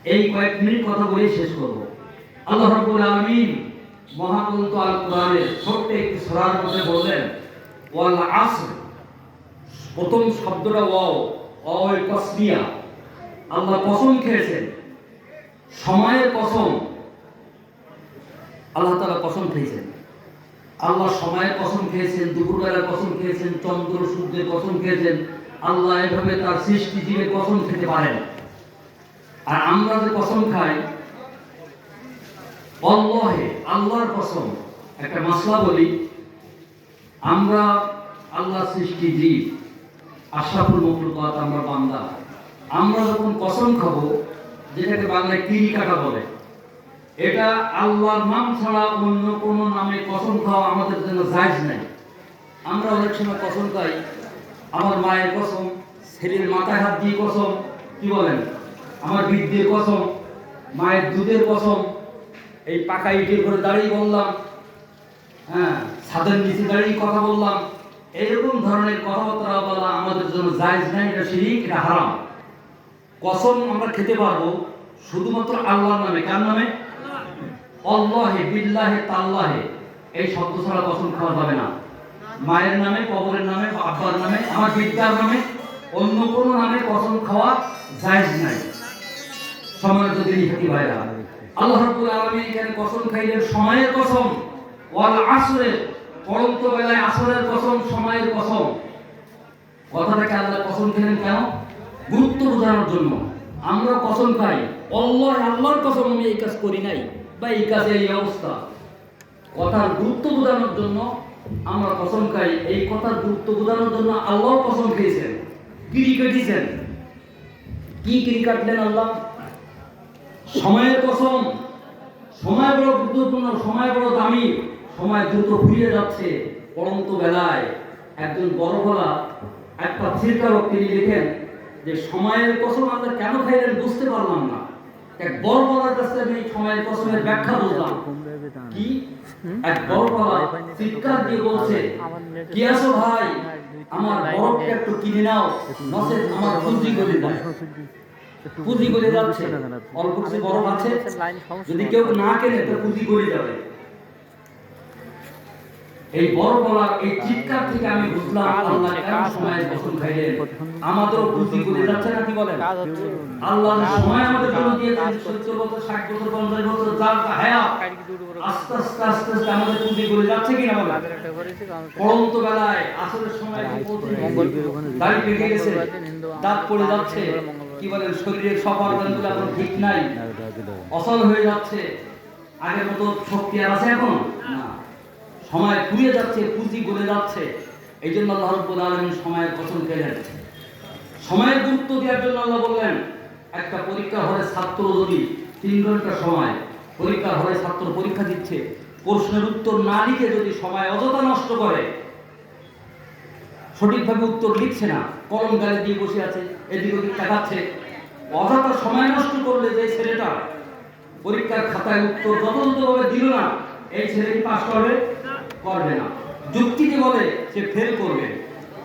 এই কয়েক মিনিট কথা বলে শেষ করব। আল্লাহ রাব্বুল আলামিন মহাগ্রন্থ আল কোরআনের ছোট্ট একটি সূরার মধ্যে বললেন ওয়াল আসর। প্রথম শব্দটা ওয়াও, ওয়াও তাসমিয়া। আল্লাহ কসম খেয়েছেন, সময়ের কসম। আল্লাহ তাআলা কসম খেয়েছেন, আল্লাহ সময়ের কসম খেয়েছেন, দুপুরবেলার কসম খেয়েছেন, চন্দ্র সূর্যের কসম খেয়েছেন। আল্লাহ এভাবে তার সৃষ্টি জীবের কসম খেতে পারেন। আর আমরা যে কসম খাই, আল্লাহে, আল্লাহর কসম। একটা মাসলা বলি, আমরা আল্লাহ সৃষ্টি জীব, আশরাফুল মাখলুকাত, আমরা বান্দা। আমরা যখন কসম খাবো, যেটাকে বাংলায় কিরি কাটা বলে, এটা আল্লাহর নাম ছাড়া অন্য কোনো নামে কসম খাওয়া আমাদের জন্য জায়েজ নাই। আমরা অনেক সময় কসম খাই, আমার মায়ের কসম, ছেলের মাথায় হাত দিয়ে কসম, কি বলেন, আমার বৃদ্ধির কসম, মায়ের দুধের কসম, এই পাকা ইটের করে দাঁড়িয়ে বললাম, হ্যাঁ, ছাদের নিচে দাঁড়িয়ে কথা বললাম। এরকম ধরনের কথাবার্তা বলা আমাদের জন্য জায়েজ নাই, এটা শিরক, এটা হারাম। কসম আমরা খেতে পারবো শুধুমাত্র আল্লাহর নামে। কার নামে? আল্লাহে, বিল্লাহে, তাল্লাহে, এই শব্দ ছাড়া কসম খাওয়া যাবে না। মায়ের নামে, কবরের নামে, আব্বার নামে, আমার বিদ্যার নামে, অন্য কোনো নামে কসম খাওয়া জায়েজ নাই। সম্মানিত দিনী সাথী ভাইরা, আল্লাহ রাব্বুল আলামিন এখানে কসম খাইলেন সময়ের কসম, ওয়াল আসরের, পড়ন্ত বেলায় আসরের কসম, সময়ের কসম। কথাটাকে আল্লাহ কসম খেলেন কেন? গুরুত্ব বোঝানোর জন্য। আমরা কসম খাই, আল্লাহ, আল্লাহর কসম আমি এই কাজ করি নাই, বা এই কাজে এই অবস্থা। কথার গুরুত্ব বোঝানোর জন্য আমরা কসম খাই। এই কথার গুরুত্ব বোঝানোর জন্য আল্লাহ কসম খেয়েছেন, কিরি কেটেছেন। কি কিরি কাটলেন আল্লাহ? সময়ের কসম। সময় বড় গুরুত্বপূর্ণ, সময় বড় দামি, সময় দ্রুত ফুরিয়ে যাচ্ছে। পড়ন্ত বেলায় একজন বড় বলা এক তফসিরকারক তিনি লিখেন যে সময়ের কসম আমরা কেন খাইলেন বুঝতে পারলাম না। এক বড় বলার কাছে আমি সময়ের কসমের ব্যাখ্যা বুঝলাম। কি? এক বড় বলা চিৎকার দিয়ে বলছে, কি আছো ভাই, আমার বরফটা একটু কিনে নাও, নচেৎ আমার পুঁজি করে দাও। পুঁজি করে যাচ্ছে, অল্প কিছু বরফ আছে, যদি কেউ না কেনে তো পুঁজি করে যাবে। এই বড় বলা, এই চিৎকার থেকে আমি বুঝলাম আল্লাহ কেন সময়ের কসম খাইলেন। আমাদের পুঁজি করে যাচ্ছে না, কি বলেন? আল্লাহ সময় আমাদের জন্য দিয়েছেন 70 বছর, 60 বছর, 50 বছর, যার হায়াত, আস্তে আস্তে আস্তে আস্তে আমাদের পুঁজি করে যাচ্ছে কিনা বলেন? পড়ন্ত বেলায় আসরের সময় দাড়ি পেকে গেছে, দাঁত পড়ে যাচ্ছে, কি বলেন, শরীরের সব অর্গানগুলো এখন ঠিক নাই, অচল হয়ে যাচ্ছে। আগের মতো শক্তি আর আছে এখন না। সময় ফুরিয়ে যাচ্ছে, পুঁজি গলে যাচ্ছে। এই জন্য আল্লাহ রাব্বুল আলামিন সময়ের কসম খেলেন। সময়ের গুরুত্ব দেওয়ার জন্য আল্লাহ বললেন, একটা পরীক্ষা হলে ছাত্র যদি 3 ঘন্টা সময়, পরীক্ষা হলে ছাত্র পরীক্ষা দিচ্ছে, প্রশ্নের উত্তর না লিখে যদি সময় অযথা নষ্ট করে, সঠিকভাবে উত্তর লিখছে না, কলম গালে দিয়ে বসে আছে, এদিক ওদিক তাকাচ্ছে, অযথা সময় নষ্ট করলে যে ছেলেটা পরীক্ষার খাতায় উত্তর যথাযথভাবে দিল না, এই ছেলেটি পাস করবে? করবে না। যুক্তিতে বলে সে ফেল করবে।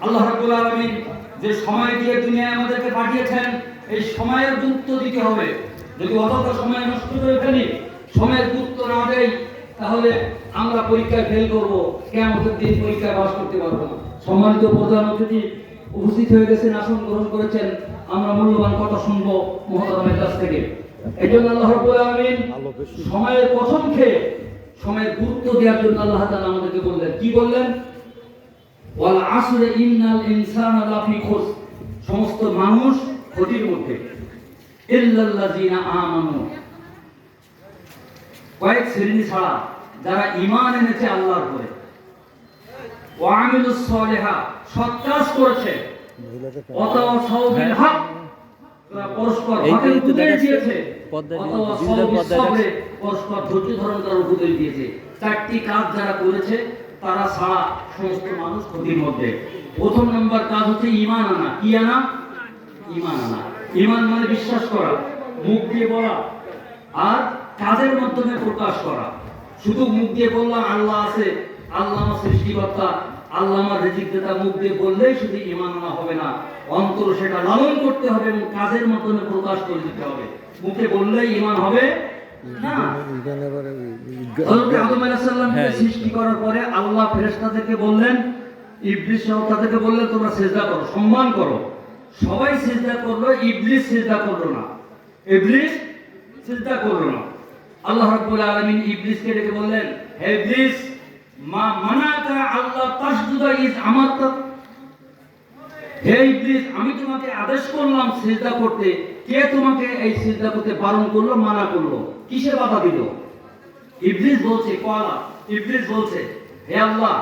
আল্লাহ রাব্বুল আলামিন যে সময় দিয়ে দুনিয়ায় আমাদেরকে পাঠিয়েছেন, এই সময়ের গুরুত্ব দিতে হবে। যদি অযথা সময় নষ্ট করে ফেলি, সময়ের গুরুত্ব না দেই, তাহলে আমরা পরীক্ষায় ফেল করব, কিয়ামতের দিন পরীক্ষায় পাস করতে পারবো না। সম্মানিত প্রধান অতিথি উপস্থিত হয়ে গেছেন, আসন গ্রহণ করেছেন। আমরা মূল্যবান কথা শুনবো মুহতারামের কাছ থেকে। এই জন্য আল্লাহ রাব্বুল আলামিন সময়ের কসম খেয়ে সময়ের গুরুত্ব দেওয়ার জন্য আল্লাহ তাআলা আমাদেরকে বললেন, কি বললেন? ওয়াল আসরে ইন্নাল ইনসানা লাফি খুস, সমস্ত মানুষ ক্ষতির মধ্যে, ইল্লাল্লাযিনা আমানু, কয়েক শ্রেণী ছাড়া, যারা ঈমান এনেছে আল্লাহর উপরে, ওয়া আমিলুস সালিহাত, সৎ কাজ করেছে, ওয়াতাওয়াসাউ বিল হক, পরস্পর হকের উপদেশ দিয়েছে, পরস্পর ধৈর্য ধারণ করার উপদেশ দিয়েছে। 4টি কাজ যারা করেছে তারা ছাড়া সমস্ত মানুষ ক্ষতির মধ্যে। প্রথম নম্বর কাজ হচ্ছে ঈমান আনা। কি আনা? ঈমান আনা। ঈমান মানে বিশ্বাস করা, মুখ দিয়ে বলা আর কাজের মাধ্যমে প্রকাশ করা। শুধু মুখ দিয়ে বললাম আল্লাহ আছে, আল্লাহ আমার সৃষ্টিকর্তা, আল্লাহ আমার রিজিক দাতা মুখ দিয়ে বললেই শুধু ঈমান আনা হবে না, অন্তর সেটা লালন করতে হবে এবং কাজের মাধ্যমে প্রকাশ করে দিতে হবে। মুখে বললেই ঈমান হবে না। হযরত আদম আলাইহিস সালামকে সৃষ্টি করার পরে আল্লাহ ফেরেশতাদেরকে বললেন, ইবলিস সহ তাদেরকে বললেন তোমরা সিজদা করো, সম্মান করো। সবাই সিজদা করলো, ইবলিস সিজদা করলো না। ইবলিস সিজদা করলো না। আল্লাহ রাব্বুল আলামিন ইবলিসকে ডেকে বললেন, হে ইবলিস, মা মানাকা আল্লাহ তাসজুদা ইজ আমারতা। হে ইবলিস, আমি তোমাকে আদেশ করলাম সিজদা করতে, কে তোমাকে এই সিজদা করতে বারণ করলো, মানা করলো, কিসে বাধা দিল? ইবলিস বলছে, কওয়ালা ইবলিস বলছে, হে আল্লাহ,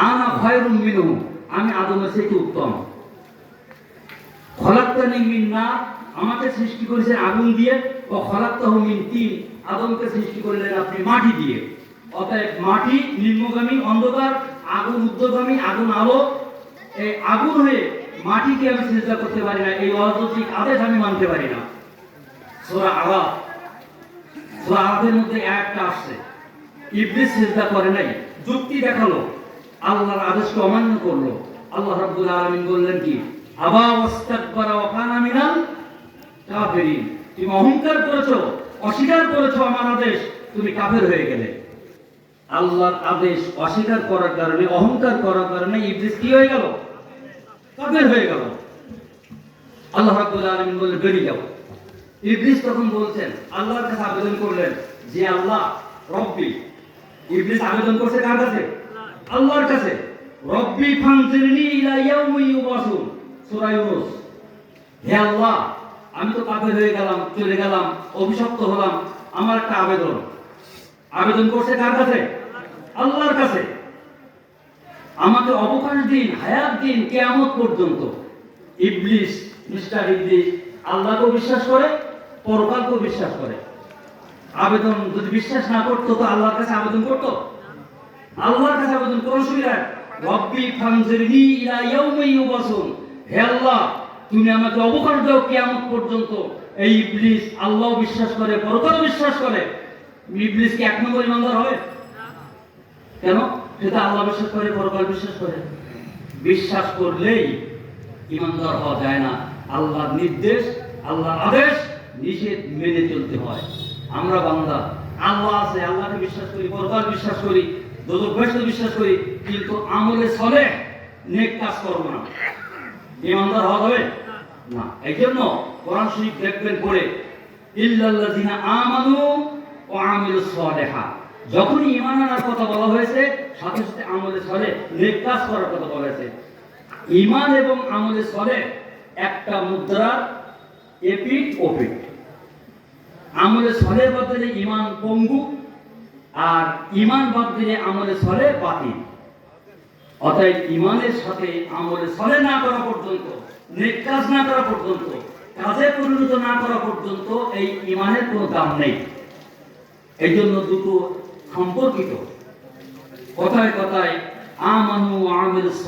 আনা খায়রুম মিনহু, আমি আদমের থেকে উত্তম। খলাকতানি মিন নার, আমাকে সৃষ্টি করেছেন আগুন দিয়ে, ও খলাকতাহু মিন তিন, আদমকে সৃষ্টি করলেন আপনি মাটি দিয়ে। অতএব মাটি নিম্নগামী অন্ধকার, আগুন ঊর্ধ্বগামী, আগুন আলো। এই আগুন হয়ে মাটিকে আমি সিজদা করতে পারি না, এই অলৌকিক আদেশ আমি মানতে পারি না। সূরা আরাফ, সূরা আরাফের মধ্যে একটা আসছে, ইবলিস সিজদা করে নাই, যুক্তি দেখালো, আল্লাহর আদেশকে অমান্য করলো। আল্লাহ রাব্বুল আলামিন বললেন কি, আবা ওয়াস্তাকবারা ওয়া কানা মিনাল কাফিরিন, তুমি অহংকার করেছো, অস্বীকার করেছো আমার আদেশ, তুমি কাফের হয়ে গেলে। আল্লাহর আদেশ অস্বীকার করার কারণে, অহংকার করার কারণে ইবলিস কি হয়ে গেল? কাফের হয়ে গেল। আল্লাহ রাব্বুল আলামিন বললেন বেরিয়ে যাও। ইবলিস তখন বলছেন, আল্লাহর কাছে আবেদন করলেন যে আল্লাহ রব্বি। ইবলিস আবেদন করছে কার কাছে? আল্লাহর কাছে। রব্বি ফানজিরনি ইলা ইয়াউমি ইউবাসুন, সূরা ইউনূস। হে আল্লাহ, আমি তো কাফের হয়ে গেলাম, চলে গেলাম, অভিশপ্ত হলাম, আমার একটা আবেদন। আবেদন করছে কার কাছে? আল্লাহর কাছে। আমাকে অবকাশ দিন, হায়াত দিন কিয়ামত পর্যন্ত। ইবলিস, মিস্টার ইবলিস আল্লাহকেও বিশ্বাস করে, পরকালকেও বিশ্বাস করে। আবেদন যদি বিশ্বাস না করতো তো আল্লাহর কাছে আবেদন করতো? আল্লাহর কাছে আবেদন কোন সুবিধা? রব্বি ফানজিরনি ইলা ইয়াউমি ইউবাসুন, হে আল্লাহ, তুমি আমাকে অবকাশ দাও কিয়ামত পর্যন্ত। এই ইবলিস আল্লাহ বিশ্বাস করে, পরকাল বিশ্বাস করে। ইবলিস কি এক নম্বর ইমানদার হবে? কেন? সেটা আল্লাহ বিশ্বাস করে, পরকাল বিশ্বাস করে। বিশ্বাস করলেই ইমানদার হওয়া যায় না। আল্লাহর নির্দেশ, আল্লাহর আদেশ, নিষেধ মেনে চলতে হয়। আমরা বান্দা, আল্লাহ আছে, আল্লাহকে বিশ্বাস করি, পরকাল বিশ্বাস করি, দোজখ বেহেশত বিশ্বাস করি, কিন্তু আমলে সলেহ, নেক কাজ করব না, ইমানদার হওয়া যাবে না। এই জন্য কোরআন শরীফ দেখবেন পড়ে, ইল্লাল্লাযিনা আমানু ওয়া আমিলুস সালিহাত, যখনই ঈমান আনার কথা বলা হয়েছে সাথে সাথে আমলে সলেহ, নেক কাজ করার কথা বলা হয়েছে। ঈমান এবং আমলে সলেহ একটা মুদ্রার এপিঠ ওপিঠ। আমলে সলেহ বাদ দিলে ঈমান পঙ্গু, আর ঈমান বাদ দিলে আমলে সলেহ বাতিল। অতএব ঈমানের সাথে আমলে সলেহ না করা পর্যন্ত, নেক কাজ না করা পর্যন্ত, কাজে পরিণত না করা পর্যন্ত এই ঈমানের কোনো দাম নেই। এই জন্য দুটো সম্পর্কিত। কথায় কথায় আমানু ওয়া আমিলুস